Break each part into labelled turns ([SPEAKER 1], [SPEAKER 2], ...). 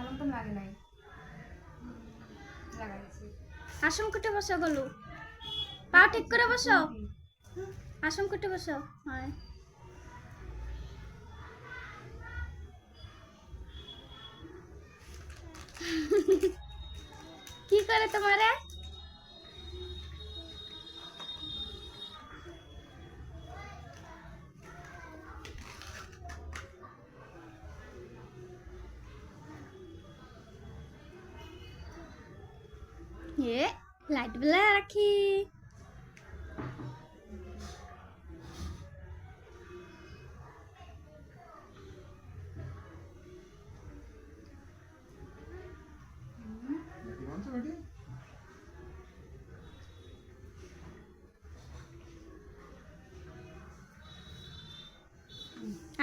[SPEAKER 1] ভালো তো লাগে নাই লাগাইছি।
[SPEAKER 2] আসন কুটে বসো গলু, পা ঠিক করে বসো, আসন কুটে বসো। হয় কি করে তোমারে? এ লাইট বেলা রাখি।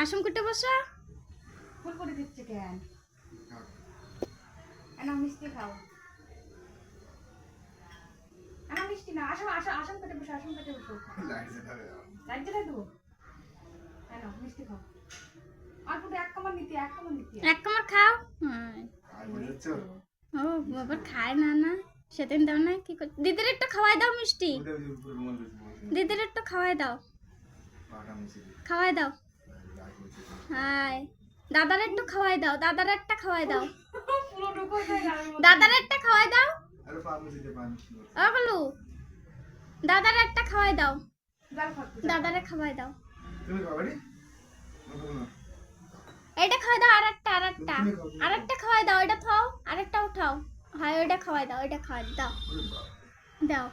[SPEAKER 2] আসন কুটে বসো।
[SPEAKER 1] ফুল করে দিচ্ছে কেন? এনা মিষ্টি খাও। এনা মিষ্টি না, আসো আসো আসন কেটে বসো, আসন কেটে বসো। লাইট জ্বালা দেবো। এনা মিষ্টি খাও। আর পুরো এক কামড় নিতে, এক কামড় নিতে।
[SPEAKER 2] এক কামড় খাও। হয় ও বাবা খায় না না, সেদিন দাও না কি কর। দিদির একটু খাওয়াই দাও মিষ্টি, দিদির একটু খাওয়াই দাও, খাওয়াই দাও। হাই দাদার একটু খাওয়াই দাও, দাদার একটা খাওয়াই দাও,
[SPEAKER 1] পুরো ঢোকো যায় গালের মধ্যে।
[SPEAKER 2] দাদার একটা খাওয়াই দাও। ও বলু দাদার একটা খাওয়াই দাও,
[SPEAKER 1] গাল ফাটছে।
[SPEAKER 2] দাদারে খাওয়াই দাও।
[SPEAKER 3] তুমি খাবারই
[SPEAKER 2] এইটা খাওয়াই দাও, আরেকটা আরেকটা আরেকটা খাওয়াই দাও। এটা খাও, আরেকটা উঠাও। হয় ওইটা খাওয়াই দাও, ওইটা খাওয়াই দাও, দাও।